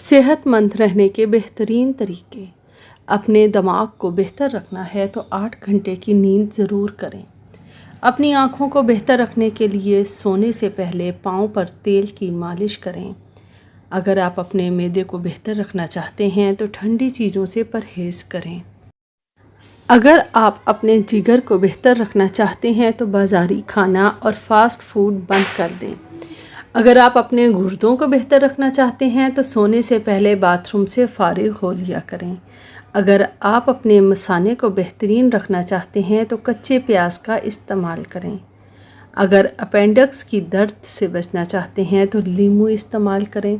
صحت مند رہنے کے بہترین طریقے۔ اپنے دماغ کو بہتر رکھنا ہے تو 8 گھنٹے کی نیند ضرور کریں۔ اپنی آنکھوں کو بہتر رکھنے کے لیے سونے سے پہلے پاؤں پر تیل کی مالش کریں۔ اگر آپ اپنے معدے کو بہتر رکھنا چاہتے ہیں تو ٹھنڈی چیزوں سے پرہیز کریں۔ اگر آپ اپنے جگر کو بہتر رکھنا چاہتے ہیں تو بازاری کھانا اور فاسٹ فوڈ بند کر دیں۔ اگر آپ اپنے گردوں کو بہتر رکھنا چاہتے ہیں تو سونے سے پہلے باتھ روم سے فارغ ہو لیا کریں۔ اگر آپ اپنے مثانے کو بہترین رکھنا چاہتے ہیں تو کچے پیاز کا استعمال کریں۔ اگر اپینڈکس کی درد سے بچنا چاہتے ہیں تو لیموں استعمال کریں۔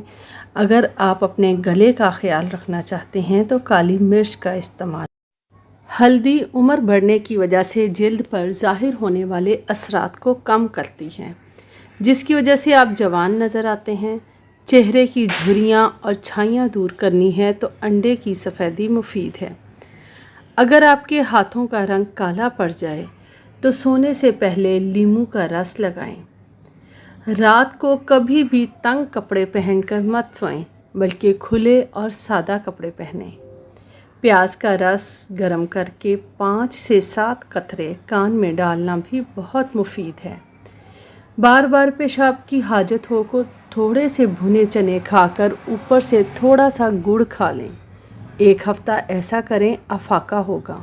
اگر آپ اپنے گلے کا خیال رکھنا چاہتے ہیں تو کالی مرچ کا استعمال۔ ہلدی عمر بڑھنے کی وجہ سے جلد پر ظاہر ہونے والے اثرات کو کم کرتی ہے، جس کی وجہ سے آپ جوان نظر آتے ہیں۔ چہرے کی جھریاں اور چھائیاں دور کرنی ہے تو انڈے کی سفیدی مفید ہے۔ اگر آپ کے ہاتھوں کا رنگ کالا پڑ جائے تو سونے سے پہلے لیموں کا رس لگائیں۔ رات کو کبھی بھی تنگ کپڑے پہن کر مت سوئیں، بلکہ کھلے اور سادہ کپڑے پہنیں۔ پیاز کا رس گرم کر کے 5 سے 7 قطرے کان میں ڈالنا بھی بہت مفید ہے۔ بار بار پیشاب کی حاجت ہو کو تھوڑے سے بھنے چنے کھا کر اوپر سے تھوڑا سا گڑ کھا لیں۔ 1 ہفتہ ایسا کریں، افاقہ ہوگا۔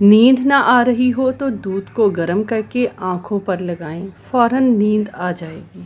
نیند نہ آ رہی ہو تو دودھ کو گرم کر کے آنکھوں پر لگائیں، فوراً نیند آ جائے گی۔